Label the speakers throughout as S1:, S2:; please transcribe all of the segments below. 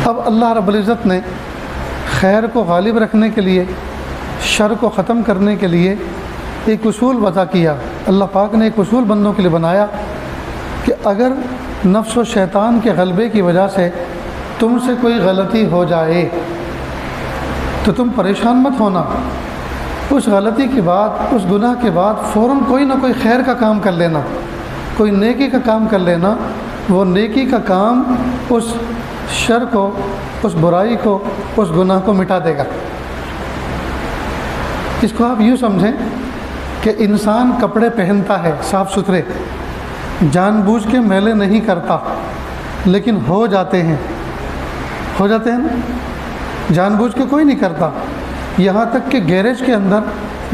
S1: اب اللہ رب العزت نے خیر کو غالب رکھنے کے لیے، شر کو ختم کرنے کے لیے ایک اصول وضع کیا۔ اللہ پاک نے ایک اصول بندوں کے لیے بنایا کہ اگر نفس و شیطان کے غلبے کی وجہ سے تم سے کوئی غلطی ہو جائے تو تم پریشان مت ہونا، اس غلطی کے بعد، اس گناہ کے بعد فوراً کوئی نہ کوئی خیر کا کام کر لینا، کوئی نیکی کا کام کر لینا۔ وہ نیکی کا کام اس شر کو، اس برائی کو، اس گناہ کو مٹا دے گا۔ اس کو آپ یوں سمجھیں کہ انسان کپڑے پہنتا ہے صاف ستھرے، جان بوجھ کے میلے نہیں کرتا، لیکن ہو جاتے ہیں نا، جان بوجھ کے کوئی نہیں کرتا۔ یہاں تک کہ گیریج کے اندر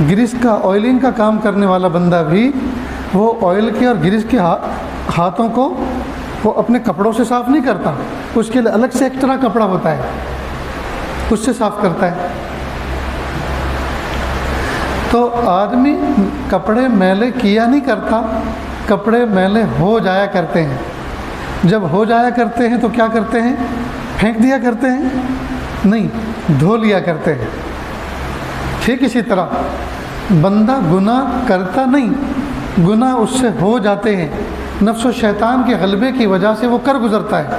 S1: گریس کا، آئلنگ کا کام کرنے والا بندہ بھی وہ آئل کے اور گریس کے ہاتھوں کو وہ اپنے کپڑوں سے صاف نہیں کرتا، اس کے لیے الگ سے ایک طرح کپڑا ہوتا ہے، اس سے صاف کرتا ہے۔ تو آدمی کپڑے میلے کیا نہیں کرتا، کپڑے میلے ہو جایا کرتے ہیں۔ جب ہو جایا کرتے ہیں تو کیا کرتے ہیں؟ پھینک دیا کرتے ہیں؟ نہیں، دھو لیا کرتے ہیں۔ ٹھیک اسی طرح بندہ گناہ کرتا نہیں، گناہ اس سے ہو جاتے ہیں، نفس و شیطان کے غلبے کی وجہ سے وہ کر گزرتا ہے۔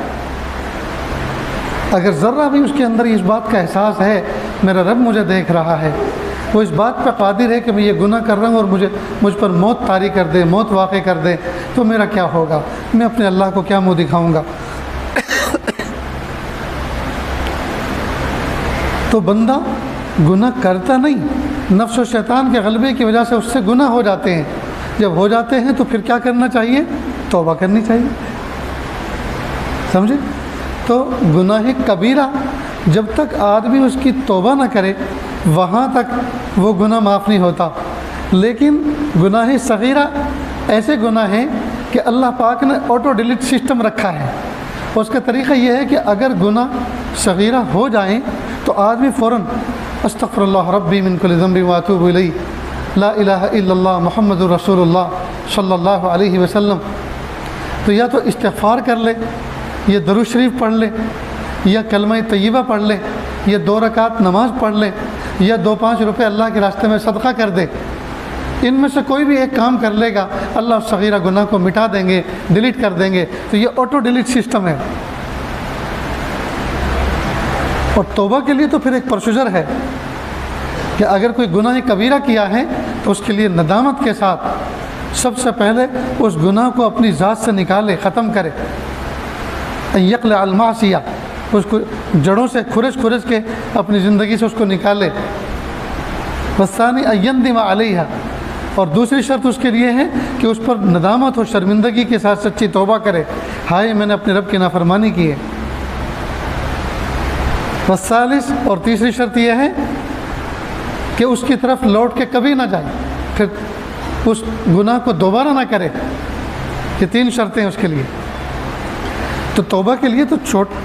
S1: اگر ذرہ بھی اس کے اندر اس بات کا احساس ہے میرا رب مجھے دیکھ رہا ہے، وہ اس بات پہ قادر ہے کہ میں یہ گناہ کر رہا ہوں اور مجھ پر موت طاری کر دے، موت واقع کر دے، تو میرا کیا ہوگا؟ میں اپنے اللہ کو کیا منہ دکھاؤں گا؟ تو بندہ گناہ کرتا نہیں، نفس و شیطان کے غلبے کی وجہ سے اس سے گناہ ہو جاتے ہیں۔ جب ہو جاتے ہیں تو پھر کیا کرنا چاہیے؟ توبہ کرنی چاہیے، سمجھے؟ تو گناہ کبیرہ جب تک آدمی اس کی توبہ نہ کرے وہاں تک وہ گناہ معاف نہیں ہوتا۔ لیکن گناہ صغیرہ ایسے گناہ ہیں کہ اللہ پاک نے آٹو ڈیلیٹ سسٹم رکھا ہے۔ اس کا طریقہ یہ ہے کہ اگر گناہ صغیرہ ہو جائیں تو آدمی فوراً استغفر اللہ ربی من کل ذنب واتوب الیہ، لا الہ الا اللہ محمد رسول اللہ صلی اللہ علیہ وسلم، تو یا تو استغفار کر لے، یا درود شریف پڑھ لے، یا کلمہ طیبہ پڑھ لے، یا 2 رکعت نماز پڑھ لے، یا 2-5 روپے اللہ کے راستے میں صدقہ کر دے۔ ان میں سے کوئی بھی ایک کام کر لے گا، اللہ اس صغیرہ گناہ کو مٹا دیں گے، ڈیلیٹ کر دیں گے۔ تو یہ آٹو ڈیلیٹ سسٹم ہے۔ اور توبہ کے لیے تو پھر ایک پروسیجر ہے کہ اگر کوئی گناہ کبیرہ کیا ہے تو اس کے لیے ندامت کے ساتھ سب سے پہلے اس گناہ کو اپنی ذات سے نکالے، ختم کرے، یقلع المعصیہ، اس کو جڑوں سے کھرچ کے اپنی زندگی سے اس کو نکالے۔ والثانی ان یندم علیہا، اور دوسری شرط اس کے لیے ہے کہ اس پر ندامت اور شرمندگی کے ساتھ سچی توبہ کرے، ہائے میں نے اپنے رب کی نافرمانی کی ہے۔ والثالث، اور تیسری شرط یہ ہے کہ اس کی طرف لوٹ کے کبھی نہ جائے، پھر اس گناہ کو دوبارہ نہ کرے۔ یہ 3 شرطیں اس کے لیے۔ تو توبہ کے لیے تو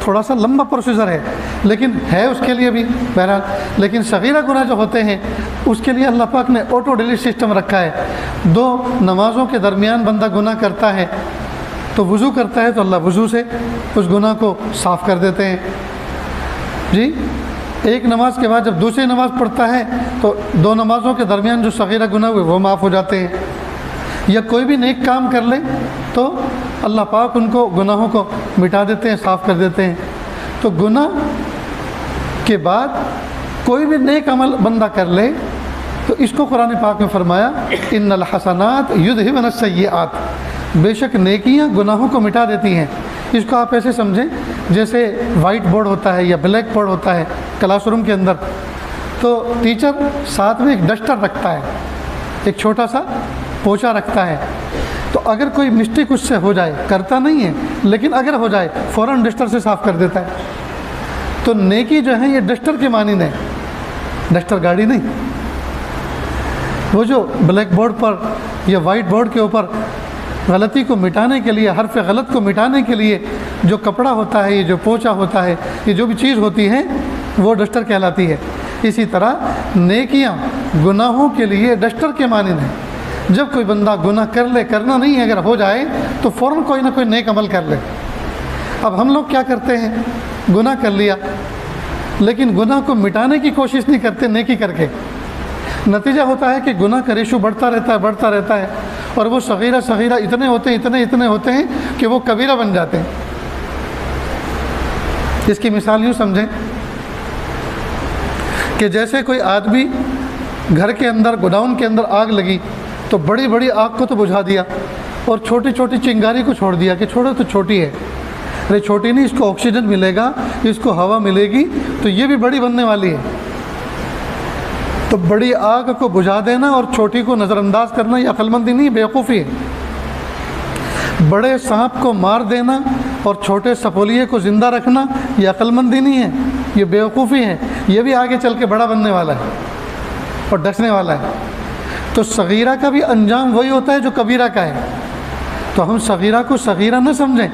S1: تھوڑا سا لمبا پروسیجر ہے، لیکن ہے اس کے لیے بھی بہرحال۔ لیکن صغیرہ گناہ جو ہوتے ہیں اس کے لیے اللہ پاک نے آٹو ڈیلیٹ سسٹم رکھا ہے۔ 2 نمازوں کے درمیان بندہ گناہ کرتا ہے تو وضو کرتا ہے تو اللہ وضو سے اس گناہ کو صاف کر دیتے ہیں۔ جی، ایک نماز کے بعد جب دوسری نماز پڑھتا ہے تو 2 نمازوں کے درمیان جو صغیرہ گناہ ہوئے وہ معاف ہو جاتے ہیں۔ یا کوئی بھی نیک کام کر لے تو اللہ پاک ان کو گناہوں کو مٹا دیتے ہیں، صاف کر دیتے ہیں۔ تو گناہ کے بعد کوئی بھی نیک عمل بندہ کر لے تو اس کو قرآن پاک میں فرمایا ان الحسنات یذھبن السیئات، بے شک نیکیاں گناہوں کو مٹا دیتی ہیں۔ اس کو آپ ایسے سمجھیں جیسے وائٹ بورڈ ہوتا ہے یا بلیک بورڈ ہوتا ہے کلاس روم کے اندر، تو ٹیچر ساتھ میں ایک ڈسٹر رکھتا ہے، ایک چھوٹا سا پوچھا رکھتا ہے۔ تو اگر کوئی مسٹیک اس سے ہو جائے، کرتا نہیں ہے لیکن اگر ہو جائے فوراً ڈسٹر سے صاف کر دیتا ہے۔ تو نیکی جو ہے یہ ڈسٹر کے مانند ہے، ڈسٹر گاڑی نہیں۔ وہ جو بلیک بورڈ پر یا وائٹ بورڈ کے اوپر غلطی کو مٹانے کے لیے، حرف غلط کو مٹانے کے لیے جو کپڑا ہوتا ہے، یہ جو پوچھا ہوتا ہے، یہ جو بھی چیز ہوتی ہے وہ ڈسٹر کہلاتی ہے۔ اسی طرح نیکیاں گناہوں کے لیے ڈسٹر کے مانند ہیں۔ جب کوئی بندہ گناہ کر لے، کرنا نہیں ہے، اگر ہو جائے تو فوراً کوئی نہ کوئی نیک عمل کر لے۔ اب ہم لوگ کیا کرتے ہیں؟ گناہ کر لیا لیکن گناہ کو مٹانے کی کوشش نہیں کرتے نیکی کر کے، نتیجہ ہوتا ہے کہ گناہ کا ریشو بڑھتا رہتا ہے اور وہ صغیرہ اتنے ہوتے ہیں کہ وہ کبیرہ بن جاتے ہیں۔ اس کی مثال یوں سمجھیں کہ جیسے کوئی آدمی گھر کے اندر گوڈاؤن کے اندر آگ لگی تو بڑی بڑی آگ کو تو بجھا دیا اور چھوٹی چھوٹی چنگاری کو چھوڑ دیا کہ چھوڑو تو چھوٹی ہے، ارے چھوٹی نہیں، اس کو آکسیجن ملے گا، اس کو ہوا ملے گی تو یہ بھی بڑی بننے والی ہے۔ تو بڑی آگ کو بجھا دینا اور چھوٹی کو نظر انداز کرنا یہ عقل مندی نہیں، بیوقوفی ہے۔ بڑے سانپ کو مار دینا اور چھوٹے سپولیے کو زندہ رکھنا یہ عقل مندی نہیں ہے، یہ بیوقوفی ہے، یہ بھی آگے چل کے بڑا بننے والا ہے اور ڈسنے والا ہے۔ تو صغیرہ کا بھی انجام وہی ہوتا ہے جو کبیرہ کا ہے۔ تو ہم صغیرہ کو صغیرہ نہ سمجھیں،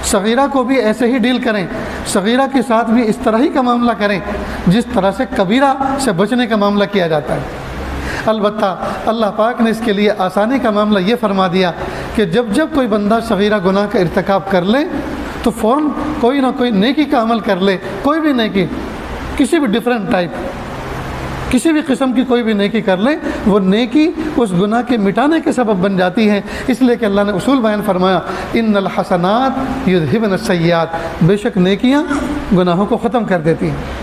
S1: صغیرہ کو بھی ایسے ہی ڈیل کریں، صغیرہ کے ساتھ بھی اس طرح ہی کا معاملہ کریں جس طرح سے کبیرہ سے بچنے کا معاملہ کیا جاتا ہے۔ البتہ اللہ پاک نے اس کے لیے آسانی کا معاملہ یہ فرما دیا کہ جب کوئی بندہ صغیرہ گناہ کا ارتکاب کر لے تو فوراً کوئی نہ کوئی نیکی کا عمل کر لے، کوئی بھی نیکی، کسی بھی ڈیفرنٹ ٹائپ، کسی بھی قسم کی کوئی بھی نیکی کر لے، وہ نیکی اس گناہ کے مٹانے کے سبب بن جاتی ہے۔ اس لیے کہ اللہ نے اصول بیان فرمایا ان الحسنات یذہبن السیئات، بے شک نیکیاں گناہوں کو ختم کر دیتی ہیں۔